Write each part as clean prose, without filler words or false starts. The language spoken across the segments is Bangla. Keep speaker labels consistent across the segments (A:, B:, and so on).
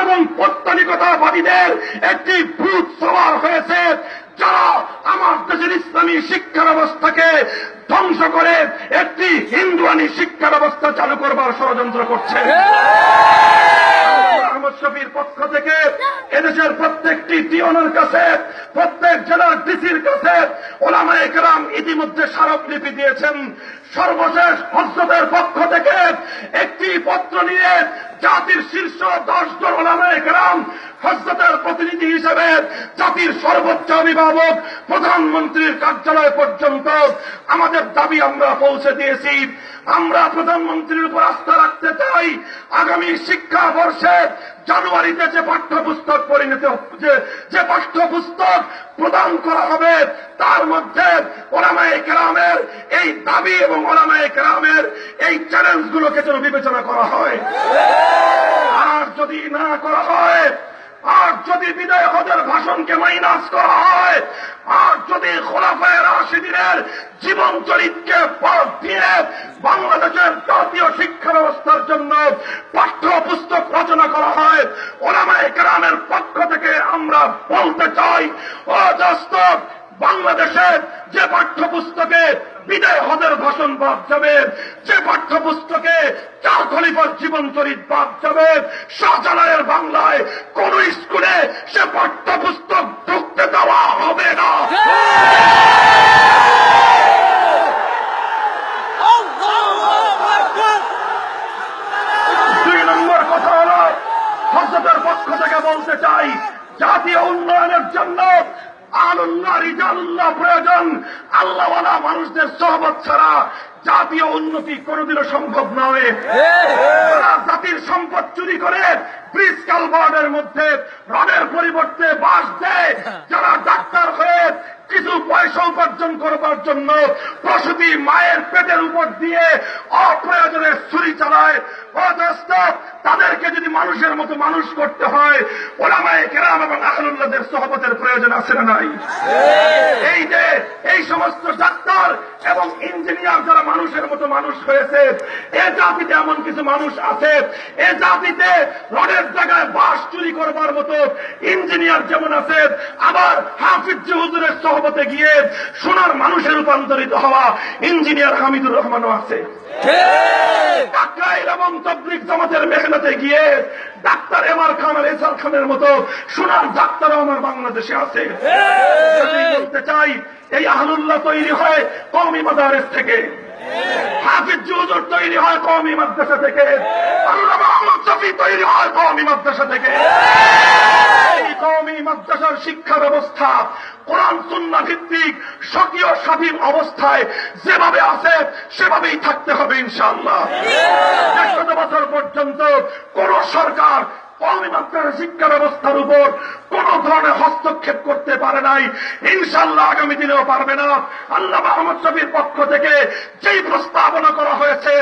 A: এবং পৌত্তলিকতাবাদীদের একটি ভূত সওয়ার হয়েছে, যারা আমার দেশের ইসলামী শিক্ষা ব্যবস্থাকে ধ্বংস করে একটি হিন্দুয়ানি শিক্ষা ব্যবস্থা চালু করবার ষড়যন্ত্র করছে। আহমদ শফির পক্ষ থেকে এদেশের প্রত্যেকটি টিওনের কাছে, প্রত্যেক জেলার ডিসির কাছে ওলামায়ে কেরাম ইতিমধ্যে স্মারকলিপি দিয়েছেন। সর্বশেষ হযরতের পক্ষ থেকে একটি পত্র নিয়ে জাতির শীর্ষ 10 জন ওলামায়ে কেরাম হযরতের প্রতিনিধি হিসেবে জাতির সর্বোচ্চ অভিভাবক প্রধানমন্ত্রীর কার্যালয় পর্যন্ত আমাদের দাবি আমরা পৌঁছে দিয়েছি। আমরা প্রধানমন্ত্রীর উপর আস্থা রাখতে চাই, আগামী শিক্ষাবর্ষে জানুয়ারিতে যে পাঠ্যপুস্তক যে পাঠ্যপুস্তক প্রদান করা হবে তার মধ্যে ওলামায়ে কেরামের এই দাবি এবং ওলামায়ে কেরামের এই চ্যালেঞ্জগুলোকে যেন বিবেচনা করা হয়। আর যদি না করা হয়, আর যদি বিদায় হজের ভাষণকে মাইনাস করা হয়, আর যদি খোলাফায়ে রাশিদিনের জীবন চরিত্রকে বাদ দিয়ে বাংলাদেশের জাতীয় শিক্ষা ব্যবস্থার জন্য পাঠ্যপুস্তক রচনা করা হয়, ওলামায়ে কেরামের পক্ষ থেকে আমরা বলতে চাই, ও দোস্ত, বাংলাদেশের যে পাঠ্যপুস্তকে বিদায় হজের ভাষণ বাদ যাবে, যে পাঠ্যপুস্তকে 4 খলিফার জীবন চরিত্র বাদ যাবে, শাহজালালের বাংলায় কোন স্কুলে সে পাঠ্যপুস্তক ঢুকতে দেওয়া হবে না। 2 নম্বর কথা হল, হযরতের পক্ষ থেকে বলতে চাই, জাতীয় উন্নয়নের জন্য আল্লাহ রিজালুল্লাহ প্রয়োজন। আল্লাহওয়ালা মানুষদের সোহবত ছাড়া জাতীয় উন্নতি কোনদিনও সম্ভব নয়। যারা জাতির সম্পদ চুরি করে ব্রিজ কালভার্টের মধ্যে রডের পরিবর্তে বাঁশ দেয়, যারা ডাক্তার হয়ে কিছু পয়সা উপার্জন করবার জন্য প্রসূতি মায়ের পেটের উপর দিয়ে অপ্রয়োজনে ছুরি চালায়, তাদেরকে যদি মানুষের মতো মানুষ করতে হয়, ওলামায়ে কেরাম এবং আহলুল্লাহদের সোহবতের প্রয়োজন আছে না নাই? এই সমস্ত ডাক্তার এবং ইঞ্জিনিয়ার যারা মানুষের মতো মানুষ হয়েছে, এ জাতিতে এমন কিছু মানুষ আছে, এ জাতিতে রডের জায়গায় বাঁশ চুরি করবার মতো ইঞ্জিনিয়ার যেমন আছে, আবার হাফিজ হুজুরের সোহবতে গিয়ে সোনার মানুষে রূপান্তরিত হওয়া ইঞ্জিনিয়ার হামিদুর রহমানও আছে। টাকরাইল এবং তবলিগ জামাতের মেহনতে গিয়ে ডাক্তার এমআর খান আর এসআর খানের মতো সোনার ডাক্তারও আমার বাংলাদেশে আছে। বলতে চাই, এই আহলুল্লাহ তৈরি হয় কওমি মাদারিস থেকে, হাফিজ হুজুর তৈরি হয় কওমি মাদ্রাসা থেকে, আল্লামা আহমদ শফি তৈরি হয় কওমি মাদ্রাসা থেকে। এই কওমি মাদ্রাসার শিক্ষা ব্যবস্থা কোরআন সুন্নাহ ভিত্তিক স্বকীয় স্বাধীন অবস্থায় যেভাবে আছে সেভাবেই থাকতে হবে ইনশাআল্লাহ। 100 বছর পর্যন্ত কোন সরকার কওমি মাদ্রাসা শিক্ষা ব্যবস্থার উপর কোন ধরনের হস্তক্ষেপ করতে পারে নাই, ইনশাআল্লাহ আগামী দিনেও পারবে না। আল্লামা আহমদ শফির পক্ষ থেকে যেই প্রস্তাবনা করা হয়েছে,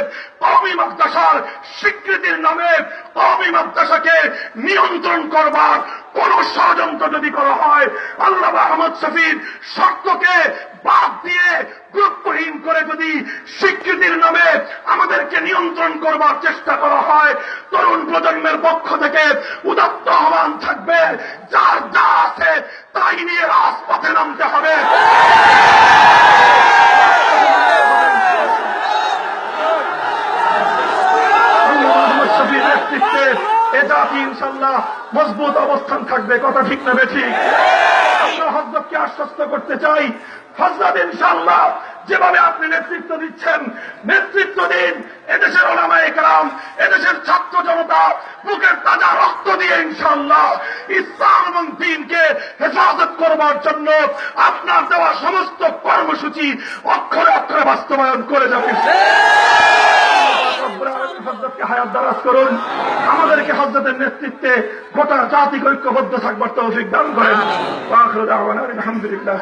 A: কওমি মাদ্রাসার স্বীকৃতির নামে কওমি মাদ্রাসাকে নিয়ন্ত্রণ করবার কোন ষড়যন্ত্র যদি করা হয়, আল্লামা আহমদ শফির শর্তকে বাদ দিয়ে গুরুত্বহীন করে যদি স্বীকৃতির নামে আমাদেরকে নিয়ন্ত্রণ করবার চেষ্টা করা হয়, তরুণ প্রজন্মের পক্ষ থেকে উদাত্ত আহ্বান থাকবে, যার যা আছে তাই নিয়ে রাজপথে নামতে হবে। এ জাতি ইনশাল্লাহ মজবুত অবস্থান থাকবে। কথা ঠিক না বেঠিক? হযরতকে আশ্বস্ত করতে চাই, হযরত ইনশাআল্লাহ যেভাবে আপনি নেতৃত্ব দিচ্ছেন, নেতৃত্ব দিন। এদেশের ওলামায়ে কেরাম, এদেশের ছাত্র জনতা বুকের তাজা রক্ত দিয়ে ইনশাআল্লাহ ইসলাম এবং দ্বীনকে হেফাজত করবার জন্য আপনার দেওয়া সমস্ত কর্মসূচি অক্ষরে অক্ষরে বাস্তবায়ন করে যাবে। হযরতকে হায়াত দারাজ করুন, আমাদেরকে হযরতের নেতৃত্বে গোটা জাতিকে ঐক্যবদ্ধ থাকবার তৌফিক দান করেন। ওয়া আখিরু দাওয়ানা আলহামদুলিল্লাহ।